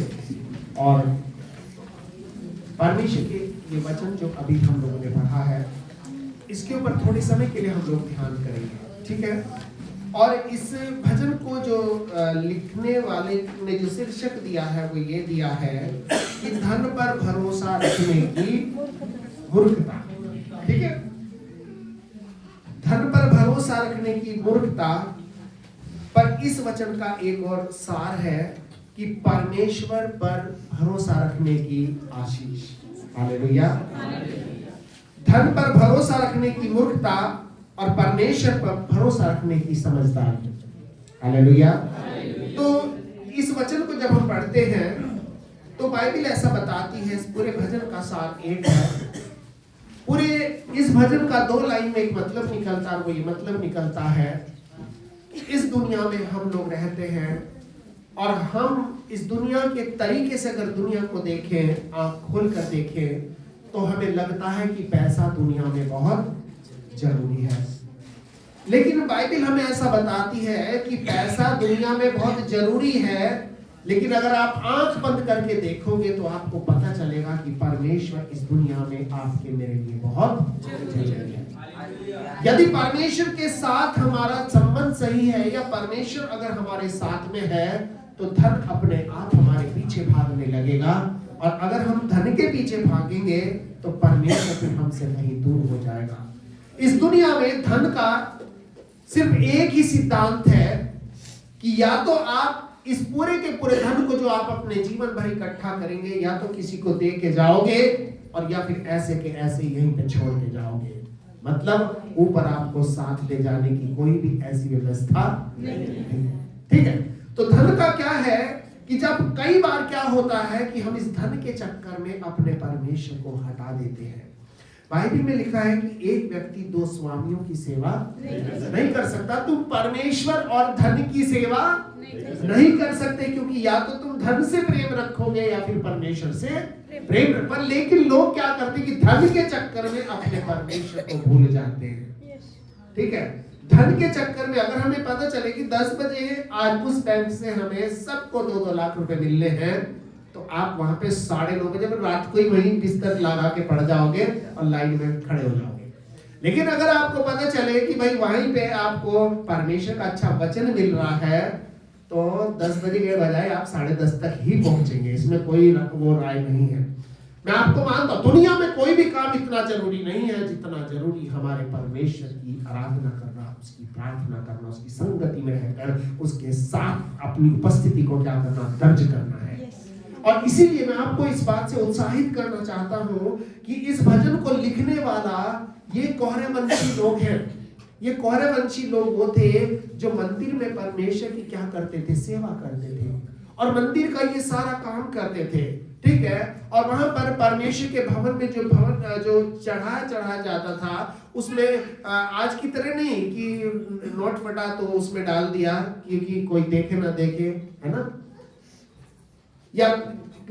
करेंगे और परमेश्वर के ये वचन जो अभी हम लोगों ने पढ़ा है इसके ऊपर थोड़े समय के लिए हम लोग ध्यान करेंगे, ठीक है। और इस भजन को जो लिखने वाले ने जो शीर्षक दिया है वो ये दिया है कि धन पर भरोसा रखने की मूर्खता, ठीक है। धन पर भरोसा रखने की मूर्खता। पर इस वचन का एक और सार है कि परमेश्वर पर भरोसा रखने की आशीष। हालेलुया। धन पर भरोसा रखने की मूर्खता और परमेश्वर पर भरोसा रखने की समझदारी। हालेलुया। तो इस वचन को जब हम पढ़ते हैं तो बाइबल ऐसा बताती है, इस पूरे भजन का सार एक है। पूरे इस भजन का 2 लाइन में एक मतलब निकलता है, वो ये मतलब निकलता है कि इस दुनिया में हम लोग रहते हैं और हम इस दुनिया के तरीके से अगर दुनिया को देखें, आंख खोल कर देखें, तो हमें लगता है कि पैसा दुनिया में बहुत जरूरी है। लेकिन बाइबल हमें ऐसा बताती है कि पैसा दुनिया में बहुत जरूरी है, लेकिन अगर आप आंख बंद करके देखोगे तो आपको पता चलेगा कि परमेश्वर इस दुनिया में आपके मेरे लिए बहुत जरूरी है। यदि परमेश्वर के साथ हमारा संबंध सही है या परमेश्वर अगर हमारे साथ में है तो धन अपने आप हमारे पीछे भागने लगेगा, और अगर हम धन के पीछे भागेंगे तो परमेश्वर फिर हमसे कहीं दूर हो जाएगा। इस दुनिया में धन का सिर्फ एक ही सिद्धांत है कि या तो आप इस पूरे के पूरे धन को जो आप अपने जीवन भर इकट्ठा करेंगे या तो किसी को दे के जाओगे और या फिर ऐसे के ऐसे यहीं पे छोड़ के जाओगे। मतलब ऊपर आपको साथ ले जाने की कोई भी ऐसी व्यवस्था नहीं, ठीक है। तो धन का क्या है कि जब कई बार क्या होता है कि हम इस धन के चक्कर में अपने परमेश्वर को हटा देते हैं। बाइबल में लिखा है कि एक व्यक्ति 2 स्वामियों की सेवा नहीं कर सकता। तुम परमेश्वर और धन की सेवा नहीं कर सकते, क्योंकि या तो तुम धन से प्रेम रखोगे या फिर परमेश्वर से प्रेम रखोगे। पर लेकिन लोग क्या करते हैं कि धन के चक्कर में अपने परमेश्वर को भूल जाते हैं, ठीक है। धन के चक्कर में अगर हमें पता चले कि 10 बजे आज उस बैंक से हमें सबको 2-2 लाख रुपए मिलने हैं, तो आप वहां पे 9:30 बजे रात को ही वहीं बिस्तर लगा के पड़ जाओगे और लाइन में खड़े हो जाओगे। लेकिन अगर आपको पता चले कि भाई वहीं पे आपको परमेश्वर का अच्छा वचन मिल रहा है, तो 10 बजे के बजाय आप 10:30 तक ही पहुंचेंगे। इसमें कोई वो राय नहीं है। मैं आपको मानता हूं दुनिया में कोई भी काम इतना जरूरी नहीं है जितना जरूरी हमारे परमेश्वर की आराधना करना, उसकी प्रार्थना करना, उसकी संगति में रहकर उसके साथ अपनी उपस्थिति को क्या करना, दर्ज करना है। और इसीलिए मैं आपको इस बात से उत्साहित करना चाहता हूं कि इस भजन को लिखने वाला ये कौरववंशी लोग हैं। ये कौरववंशी लोग वो थे जो मंदिर में परमेश्वर की क्या करते थे, सेवा करते थे और मंदिर का ये सारा काम करते थे, ठीक है। और वहां पर परमेश्वर के भवन में जो चढ़ाया जाता था उसमें आज की तरह नहीं कि नोट फटा तो उसमें डाल दिया क्योंकि कोई देखे ना देखे, है ना, या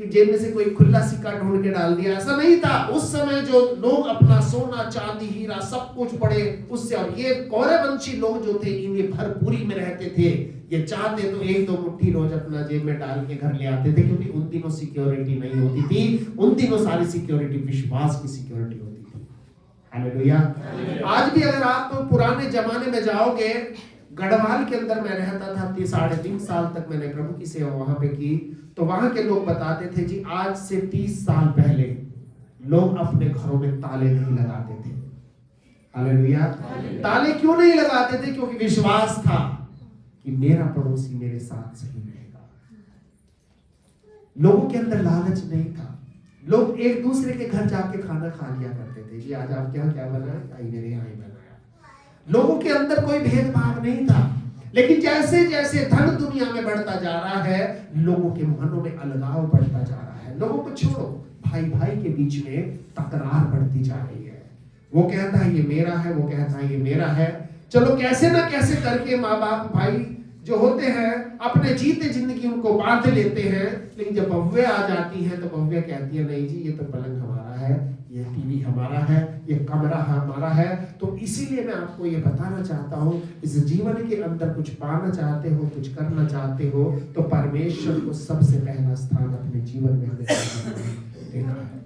जेब में से कोई खुला सिक्का ढूंढ के डाल दिया, ऐसा नहीं था। उस समय जो लोग अपना सोना चांदी हीरा सब कुछ पड़े उससे, और ये कौरववंशी लोग जो थे इनके भरपूरी में रहते थे। ये चाहते तो 1-2 मुट्ठी रोज अपना जेब में डाल के घर ले आते थे, क्योंकि उन दिनों सिक्योरिटी नहीं होती थी। उन दिनों सारी सिक्योरिटी विश्वास की सिक्योरिटी होती थी। हालेलुया। आज भी अगर आप पुराने जमाने में जाओगे, गढ़वाल के अंदर मैं रहता था 3.5 साल तक मैंने प्रभु की सेवा वहां पे की, तो वहां के लोग बताते थे जी आज से 30 साल पहले लोग अपने घरों में ताले नहीं लगाते थे। हालेलुया। ताले क्यों नहीं लगाते थे? क्योंकि विश्वास था कि मेरा पड़ोसी मेरे साथ सही रहेगा। लोगों के अंदर लालच नहीं था। लोग एक दूसरे के घर जाके खाना खा लिया करते थे, जी आज आप क्या बनाया, आई मेरे यहाँ ही बनाया। लोगों के अंदर कोई भेदभाव नहीं था। लेकिन जैसे जैसे धन दुनिया में बढ़ता जा रहा है, लोगों के मनों में अलगाव बढ़ता जा रहा है। लोगों को छोड़ो, भाई भाई के बीच में तकरार बढ़ती जा रही है। वो कहता है ये मेरा है, वो कहता है ये मेरा है। चलो कैसे ना कैसे करके माँ बाप भाई जो होते हैं अपने जीते जिंदगी उनको बांध लेते हैं, लेकिन जब भव्य आ जाती है तो भव्य कहती है नहीं जी ये तो पलंग हमारा है, ये टीवी हमारा है, ये कमरा हमारा है। तो इसीलिए मैं आपको ये बताना चाहता हूँ, इस जीवन के अंदर कुछ पाना चाहते हो, कुछ करना चाहते हो, तो परमेश्वर को सबसे पहला स्थान अपने जीवन में हमें देना है।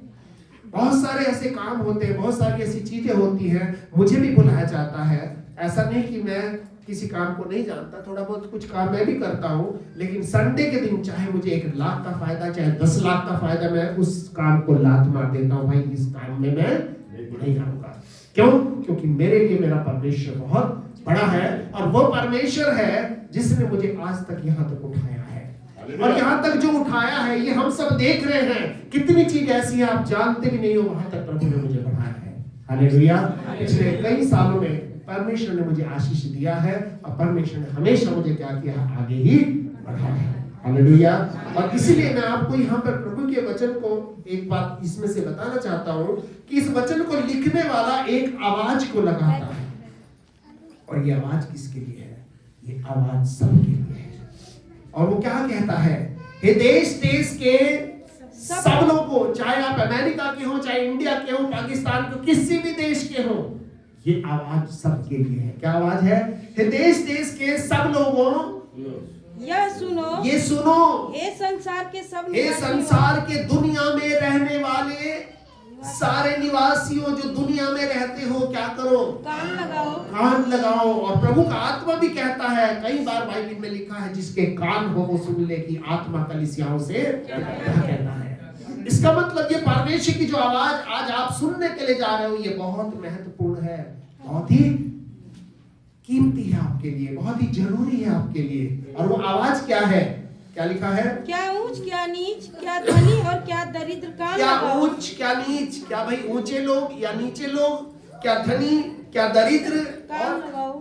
बहुत सारे ऐसे काम होते हैं, बहुत सारी ऐसी चीजें होती हैं, मुझे भी बुलाया जाता है। ऐसा नहीं कि मैं किसी काम को नहीं जानता, थोड़ा बहुत कुछ काम मैं भी करता हूँ, लेकिन संडे के दिन चाहे मुझे 1 लाख का फायदा, चाहे 10 लाख का फायदा, मैं उस काम को लात मार देता हूँ। भाई इस काम में मैं नहीं आऊंगा। क्यों? क्योंकि मेरे लिए मेरा परमेश्वर बहुत बड़ा है, और वो परमेश्वर है जिसने मुझे आज तक यहाँ तक उठाया है। और यहाँ तक जो उठाया है ये हम सब देख रहे हैं। कितनी चीज ऐसी है आप जानते भी नहीं हो, वहां तक प्रभु ने मुझे बढ़ाया है। हालेलुया। पिछले कई सालों में परमेश्वर ने मुझे आशीष दिया है, और परमेश्वर ने हमेशा मुझे क्या किया, आगे ही बढ़ाया है। हालेलुया। और इसीलिए मैं आपको यहाँ पर प्रभु के वचन को एक बात इसमें से बताना चाहता हूँ कि इस वचन को लिखने वाला एक आवाज को लगाता है, और ये आवाज किसके लिए है? ये आवाज सबके लिए है। और वो क्या कहता है? हे देश देश के सब लोगों, चाहे आप अमेरिका के हो, चाहे इंडिया के हो, पाकिस्तान के, किसी भी देश के हो, ये आवाज सबके लिए है। क्या आवाज है? हे देश देश के सब लोगों, यह सुनो, ये सुनो, हे संसार के सब, हे संसार के दुनिया में रहने वाले सारे निवासियों जो दुनिया में रहते हो, क्या करो? कान लगाओ, कान लगाओ। और प्रभु का आत्मा भी कहता है, कई बार बाइबल में लिखा है, जिसके कान हो वो सुन ले कि आत्मा कलीसियाओं से क्या कहता है। इसका मतलब ये परमेश्वर की जो आवाज आज आप सुनने के लिए जा रहे हो, ये बहुत महत्वपूर्ण है, बहुत ही कीमती है आपके लिए, बहुत ही जरूरी है आपके लिए। और वो आवाज क्या है? क्या लिखा है? क्या ऊंच क्या नीच, क्या धनी और क्या दरिद्र, कान क्या लगाओ। ऊंच क्या नीच, क्या भाई ऊंचे लोग या नीचे लोग, क्या धनी क्या दरिद्र, कान लगाओ,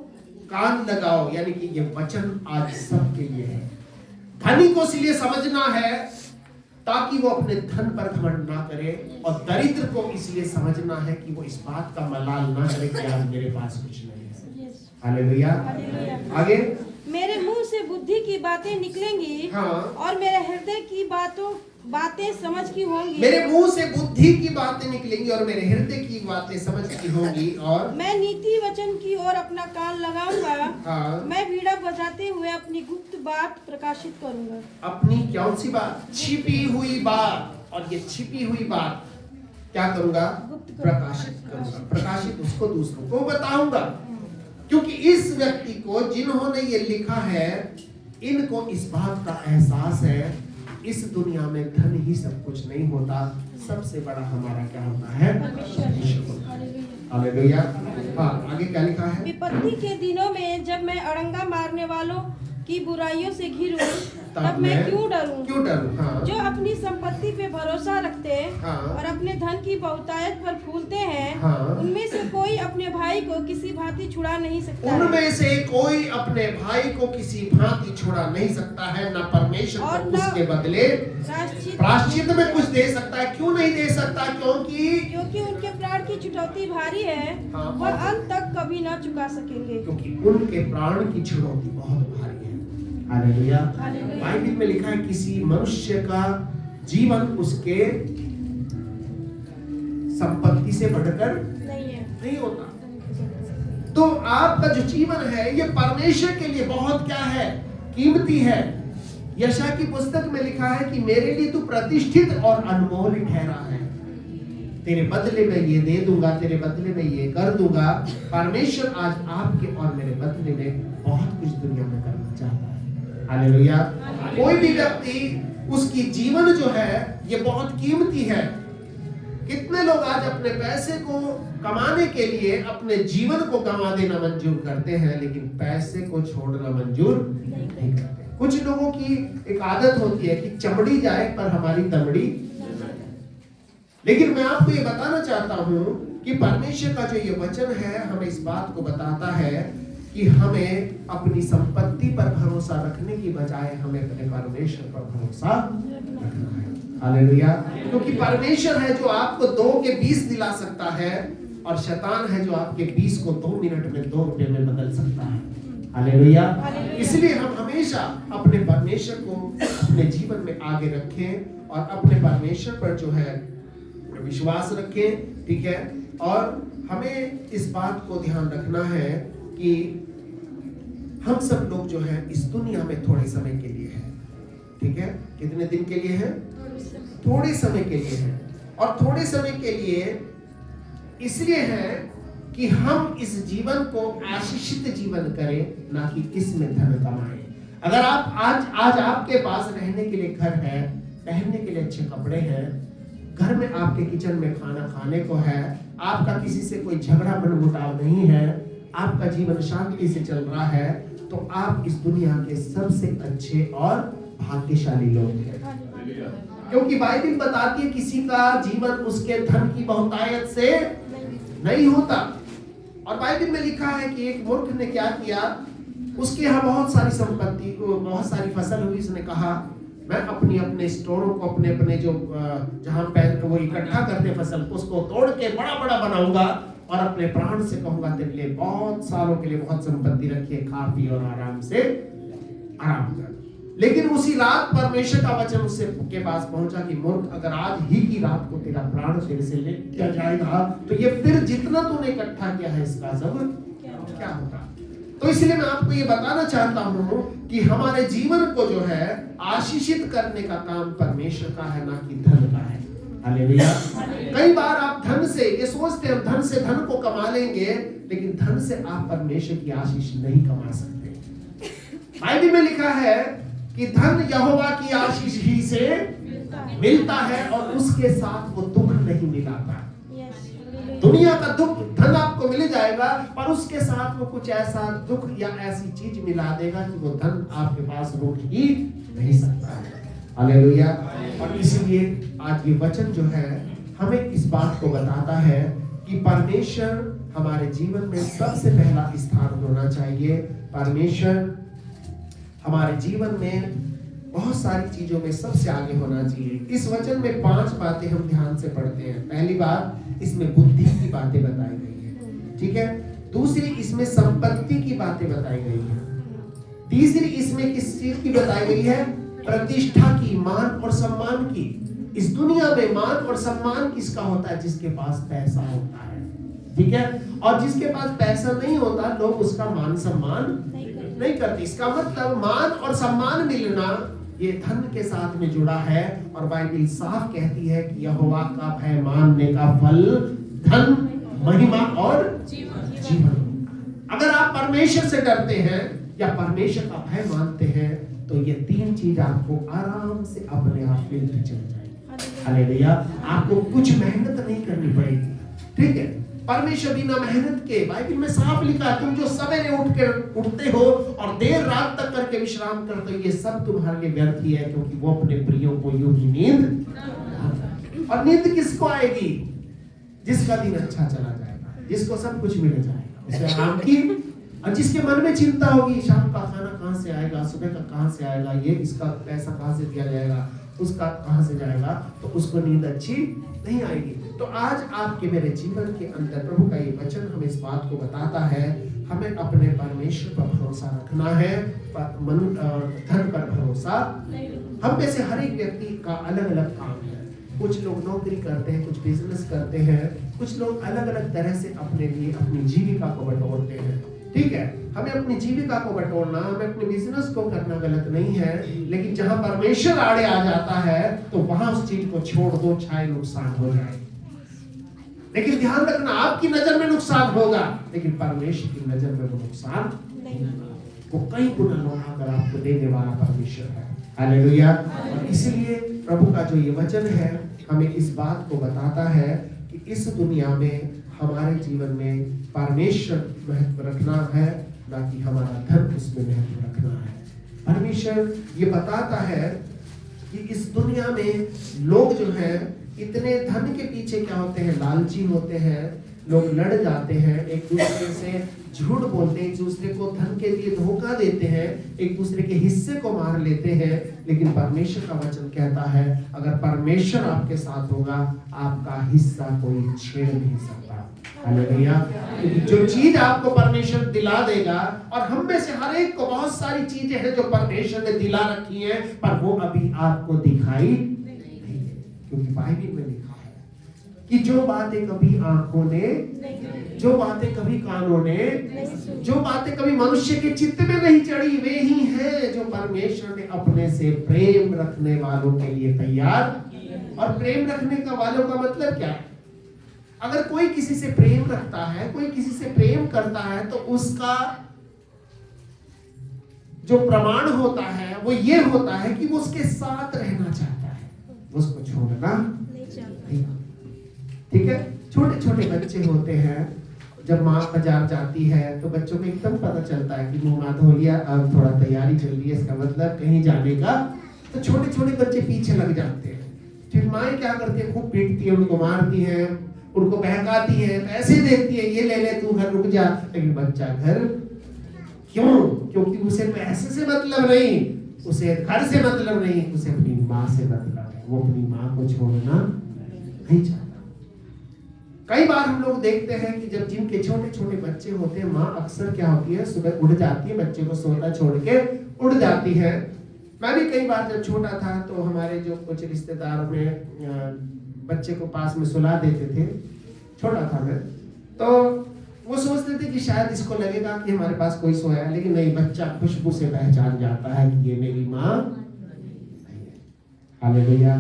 कान लगाओ। यानी कि ये वचन आज सबके लिए है। धनी को इसलिए समझना है ताकि वो अपने धन पर घमंड ना करे, और दरिद्र को इसलिए समझना है कि वो इस बात का मलाल ना करे कि आज मेरे पास कुछ नहीं है। हालेलुया। आगे, मेरे मुंह से बुद्धि की बातें निकलेंगी, हाँ। और मेरे हृदय की बातें समझ की होंगी। मेरे मुंह से बुद्धि की बातें निकलेंगी और मेरे हृदय की बातें समझ की होंगी। और मैं नीति वचन की ओर अपना कान लगाऊंगा, हाँ। मैं बीड़ा बजाते हुए अपनी गुप्त बात प्रकाशित करूंगा। अपनी कौन सी बात? छिपी हुई बात। और ये छिपी हुई बात क्या करूंगा? प्रकाशित करूंगा। प्रकाशित उसको दूसरों को बताऊंगा, क्योंकि इस व्यक्ति को, जिन्होंने ये लिखा है, इनको इस बात का एहसास है, इस दुनिया में धन ही सब कुछ नहीं होता, सबसे बड़ा हमारा क्या होता है? हालेलुया। हाँ, आगे क्या लिखा है? विपत्ति के दिनों में जब मैं अड़ंगा मारने वालों की बुराइयों से घिरूं, तब मैं क्यों डरूं? क्यों डरूं? हाँ। जो अपनी संपत्ति पे भरोसा रखते हैं, हाँ। और अपने धन की बहुतायत पर फूलते हैं, हाँ। उनमें से कोई अपने भाई को किसी भांति छुड़ा नहीं सकता है। उनमें से कोई अपने भाई को किसी भांति छुड़ा नहीं सकता है, ना परमेश्वर और को ना उसके बदले प्रायश्चित में कुछ दे सकता है। क्यों नहीं दे सकता? क्योंकि उनके प्राण की छुटौती भारी है, हाँ। वह अंत तक कभी न चुका सकेंगे। क्योंकि उनके प्राण की छुटौती बहुत भारी है। हालेलुया। बाइबल में लिखा है, किसी मनुष्य का जीवन उसके संपत्ति से बढ़कर नहीं होता। तो आपका जो जीवन है ये परमेश्वर के लिए बहुत क्या है? कीमती है। यशायाह की पुस्तक में लिखा है कि मेरे लिए तू प्रतिष्ठित और अनमोल ठहरा है, तेरे बदले में ये दे दूंगा, तेरे बदले में ये कर दूंगा। परमेश्वर आज आपके और मेरे बदले में बहुत कुछ दुनिया में करना चाहता है। हालेलुया। कोई भी व्यक्ति, उसकी जीवन जो है ये बहुत कीमती है। कितने लोग आज अपने पैसे को कमाने के लिए अपने जीवन को गंवा देना मंजूर करते हैं, लेकिन पैसे को छोड़ना मंजूर नहीं करते। कुछ लोगों की एक आदत होती है कि चमड़ी जाए पर हमारी दमड़ी। लेकिन मैं आपको ये बताना चाहता हूं कि परमेश्वर का जो ये वचन है हमें इस बात को बताता है कि हमें अपनी संपत्ति पर भरोसा रखने की बजाय हमें अपने परमेश्वर पर भरोसा रखना है। हालेलुया। क्योंकि परमेश्वर है जो आपको 2 के 20 दिला सकता है, और शैतान है जो आपके 20 को 2 मिनट में 2 रुपए में बदल सकता है। हालेलुया। हालेलुया। इसलिए हम हमेशा अपने परमेश्वर को अपने जीवन में आगे रखें और अपने परमेश्वर पर जो है विश्वास रखें, ठीक है। और हमें इस बात को ध्यान रखना है कि हम सब लोग जो है इस दुनिया में थोड़े समय के लिए है, ठीक है। कितने दिन के लिए है? थोड़े समय के लिए है। और थोड़े समय के लिए इसलिए है कि हम इस जीवन को आशीषित जीवन करें, ना कि इसमें धन कमाएं। अगर आप आज आपके पास रहने के लिए घर है, पहनने के लिए अच्छे कपड़े हैं, घर में आपके किचन में खाना खाने को है, आपका किसी से कोई झगड़ा मनमुटाव नहीं है, आपका जीवन शांति से चल रहा है, तो आप इस दुनिया के सबसे अच्छे और भाग्यशाली लोग हैं। क्योंकि बाइबल बताती है किसी का जीवन उसके धन की बहुतायत से नहीं होता। और बाइबल में लिखा है कि एक मूर्ख ने क्या किया, उसके यहाँ बहुत सारी संपत्ति, बहुत सारी फसल हुई, उसने कहा मैं अपने स्टोरों को अपने जो जहाँ वो इकट्ठा करते फसल को, उसको तोड़ के बड़ा बड़ा बनाऊंगा और अपने प्राण से कहूंगा तेरे लिए बहुत सालों के लिए बहुत संपत्ति रखी है, खा पी और आराम से आराम कर। लेकिन उसी रात परमेश्वर का वचन उससे के पास पहुंचा कि मूर्ख, अगर आज ही की रात को तेरा प्राण तेरे से ले लिया जाएगा तो ये फिर जितना तूने इकट्ठा किया है इसका सब क्या होगा। तो इसलिए मैं आपको ये बताना चाहता हूं कि हमारे जीवन को जो है आशीषित करने का काम परमेश्वर का है, ना कि धन का है। हालेलुया। कई बार आप धन से ये सोचते हैं धन से धन को कमा लेंगे, लेकिन धन से आप परमेश्वर की आशीष नहीं कमा सकते। बाइबल में लिखा है कि धन यहोवा की आशीष ही से मिलता है और उसके साथ वो दुख नहीं मिलाता। दुनिया का दुख धन आपको मिल जाएगा, पर उसके साथ वो कुछ ऐसा दुख या ऐसी चीज मिला देगा कि वो धन आपके पास रुक ही नहीं सकता है। हालेलुया। और इसीलिए आज ये वचन जो है हमें इस बात को बताता है कि परमेश्वर हमारे जीवन में सबसे पहला स्थान होना चाहिए। परमेश्वर हमारे जीवन में बहुत सारी चीजों में सबसे आगे होना चाहिए। इस वचन में 5 बातें हम ध्यान से पढ़ते हैं। पहली बात, इसमें बुद्धि की बातें बताई गई है, ठीक है। दूसरी, इसमें संपत्ति की बातें बताई गई है। तीसरी, इसमें किस चीज की बताई गई है? प्रतिष्ठा की, मान और सम्मान की। इस दुनिया में मान और सम्मान किसका होता है? जिसके पास पैसा होता है, ठीक है। और जिसके पास पैसा नहीं होता, लोग उसका मान सम्मान नहीं करते। इसका मतलब मान और सम्मान मिलना ये धन के साथ में जुड़ा है। और बाइबल साफ कहती है कि यहोवा का भय मानने का फल धन, महिमा और जीवन। अगर आप परमेश्वर से डरते हैं या परमेश्वर का भय मानते हैं, तो ये 3 चीज आपको आराम से अपने आप मिलती चल जाएगी। हालेलुया। आपको कुछ मेहनत नहीं करनी पड़ेगी, ठीक है। परमेश्वर बिना मेहनत के, बाइबल में साफ लिखा है, तुम जो सवेरे उठते हो और देर रात तक करके विश्राम करते हो, ये सब तुम्हारे लिए व्यर्थ ही है, क्योंकि वो अपने प्रियों को यूं ही नींद। और नींद किसको आएगी? जिसका दिन अच्छा चला जाएगा, जिसको सब कुछ मिल जाएगा, उसे आराम की। और जिसके मन में चिंता होगी, शाम का खाना कहां से आएगा, सुबह का कहां से आएगा, ये इसका पैसा कहां से दिया जाएगा, उसका कहां से जाएगा, तो उसको नींद अच्छी नहीं आएगी। तो आज आपके मेरे जीवन के अंदर प्रभु का ये वचन हमें इस बात को बताता है, हमें अपने परमेश्वर पर भरोसा रखना है, धन पर भरोसा। हम में से हर एक व्यक्ति का अलग अलग काम है। कुछ लोग नौकरी करते हैं, कुछ बिजनेस करते हैं, कुछ लोग अलग अलग तरह से अपने लिए अपनी जीविका को बटोरते हैं, ठीक है। हमें अपनी जीविका को बटोरना, हमें अपने बिजनेस को करना गलत नहीं है, लेकिन जहां परमेश्वर आड़े आ जाता है तो वहां उस चीज को छोड़ दो, चाहे नुकसान हो जाए। लेकिन ध्यान रखना, आपकी नजर में नुकसान होगा, लेकिन परमेश्वर की नजर में वो नुकसान नहीं, वो कई गुना लौटा कर आपको देने वाला परमेश्वर है। हालेलुया। और इसलिए प्रभु का जो ये वचन है हमें इस बात को बताता है कि इस दुनिया में हमारे जीवन में परमेश्वर महत्व रखना है, ना कि हमारा धन उसमें महत्व रखना है। परमेश्वर ये बताता है कि इस दुनिया में लोग जो है इतने धन के पीछे क्या होते हैं? लालची होते हैं, लोग लड़ जाते हैं, एक दूसरे से झूठ बोलते हैं, एक दूसरे को धन के लिए धोखा देते हैं, एक दूसरे के हिस्से को मार लेते हैं। लेकिन परमेश्वर का वचन कहता है अगर परमेश्वर आपके साथ होगा आपका हिस्सा कोई छेड़ नहीं सकता। हालेलुया। क्योंकि जो चीज आपको परमेश्वर दिला देगा, और हम में से हर एक को बहुत सारी चीजें हैं जो परमेश्वर ने दिला रखी हैं, पर वो अभी आपको दिखाई नहीं दे, क्योंकि बाइबल में लिखा है कि जो बातें कभी आंखों ने, जो बातें कभी कानों ने, जो बातें कभी मनुष्य के चित्त में नहीं चढ़ी, वे ही हैं जो परमेश्वर ने अपने से प्रेम रखने वालों के लिए तैयार। और प्रेम रखने का वालों का मतलब क्या है? अगर कोई किसी से प्रेम रखता है, कोई किसी से प्रेम करता है, तो उसका जो प्रमाण होता है वो ये होता है कि वो उसके साथ रहना चाहता है, उसको छोड़ना नहीं। ठीक है। छोटे छोटे बच्चे होते हैं, जब माँ बाजार जाती है तो बच्चों को एकदम पता चलता है कि मुंह हाथ धो लिया, अब थोड़ा तैयारी चल रही है, इसका मतलब कहीं जाने का। तो छोटे छोटे बच्चे पीछे लग जाते हैं। फिर माँ क्या करती है, खूब पीटती है, उनको मारती है, उनको बहकाती है, पैसे देती है, ये ले ले तू घर रुक जा। लेकिन बच्चा घर क्यों? क्योंकि उसे पैसे से मतलब नहीं, उसे घर से मतलब नहीं, उसे अपनी माँ से मतलब है। वो अपनी माँ को छोड़ना नहीं चाहता। कई बार हम लोग देखते हैं कि जब जिनके छोटे छोटे बच्चे होते हैं, माँ अक्सर क्या होती है, सुबह उठ जाती है, बच्चे को सोता छोड़ के उड़ जाती है। मैं भी कई बार जब छोटा था तो हमारे जो कुछ रिश्तेदार में बच्चे को पास में सुला देते थे, छोटा था मैं, तो वो सोचते थे कि शायद इसको लगेगा कि हमारे पास कोई सोया है, लेकिन नहीं, बच्चा खुशबू से पहचान जाता है कि ये मेरी माँ नहीं है। हालेलुया।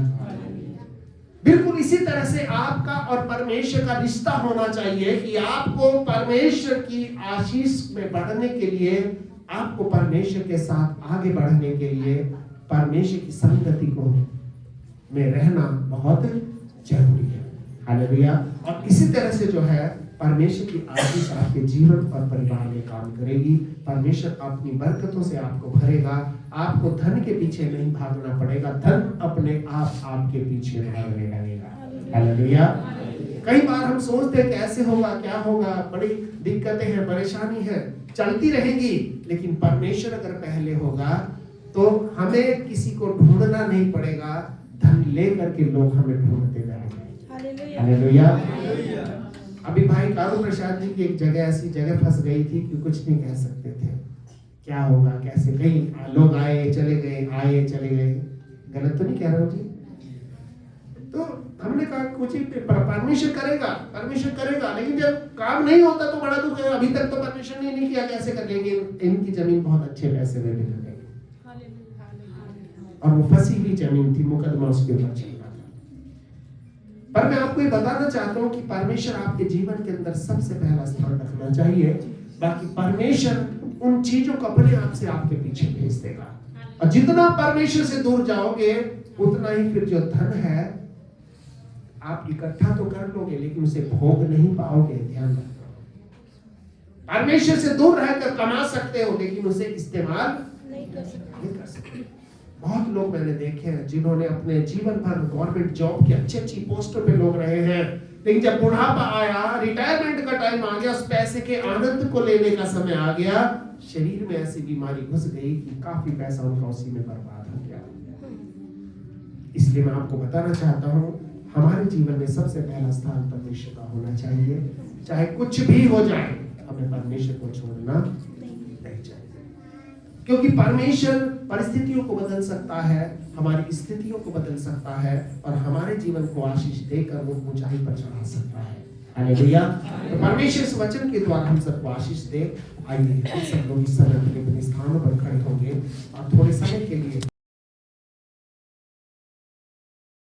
बिल्कुल इसी तरह से आपका और परमेश्वर का रिश्ता होना चाहिए कि आपको परमेश्वर की आशीष में बढ़ने के लिए, आपको परमेश्वर के साथ आगे बढ़ने के लिए परमेश्वर की संगति को में रहना बहुत जरूरी है। हालेलुया। और इसी तरह से जो है परमेश्वर की आशीष आपके जीवन और परिवार में काम करेगी। परमेश्वर अपनी बरकतों से आपको भरेगा। आपको धन के पीछे नहीं भागना पड़ेगा, धन अपने आप आपके पीछे भागने लगेगा। हालेलुया। कई बार हम सोचते हैं कैसे होगा, क्या होगा, बड़ी दिक्कतें हैं, परेशानी है, चलती रहेगी। लेकिन परमेश्वर अगर पहले होगा तो हमें किसी को ढूंढना नहीं पड़ेगा, धन लेकर के लोग हमें ढूंढते रहेंगे। हालेलुया। अभी भाई कारू प्रसाद जी की एक जगह ऐसी जगह फंस गई थी कि कुछ नहीं कह सकते थे, क्या होगा कैसे, कहीं लोग आए चले गए, आए चले गए। गलत तो नहीं कह रहा हूँ जी? तो हमने कहा कुछ परमेश्वर करेगा, परमेश्वर करेगा, लेकिन जब काम नहीं होता तो बड़ा दुख है। अभी तक तो परमेश्वर ने नहीं किया, कैसे कर लेंगे? इनकी जमीन बहुत अच्छे पैसे में मिल गई और वो फंसी हुई जमीन थी, मुकदमा उसके ऊपर चल रहा था। पर मैं आपको ये बताना चाहता हूँ कि परमेश्वर आपके जीवन के अंदर सबसे पहला स्थान रखना चाहिए। बाकी परमेश्वर उन चीजों को अपने आप से आपके पीछे भेज देगा। और जितना परमेश्वर से दूर जाओगे उतना ही फिर जो धन है आप इकट्ठा तो कर लोगे लेकिन उसे भोग नहीं पाओगे। ध्यान रखना, परमेश्वर से दूर रहकर कमा सकते हो लेकिन उसे इस्तेमाल नहीं कर सकते। बहुत लोग मैंने देखे हैं जिन्होंने अपने जीवन भर गवर्नमेंट जॉब की अच्छी अच्छी पोस्टों पे लोग रहे हैं, लेकिन जब बुढ़ापा आया, रिटायरमेंट का टाइम आ गया, उस पैसे के आनंद को लेने का समय आ गया, शरीर में ऐसी बीमारी घुस गई कि काफी पैसा उनका उसी में बर्बाद हो गया। इसलिए मैं आपको बताना चाहता हूँ हमारे जीवन में सबसे पहला स्थान परमेश्वर का होना चाहिए। चाहे कुछ भी हो जाए हमें परमेश्वर को छोड़ना नहीं चाहिए, क्योंकि परमेश्वर परिस्थितियों को बदल सकता है, हमारी स्थितियों को बदल सकता है और हमारे जीवन को आशीष देकर वो ऊंचाई पर चढ़ा सकता है। हालेलुया। तो परमेश्वर इस वचन के द्वारा हम सबको आशीष दे। आइए हम सब लोग इस समय अपने स्थानों पर खड़े होंगे और थोड़े समय के लिए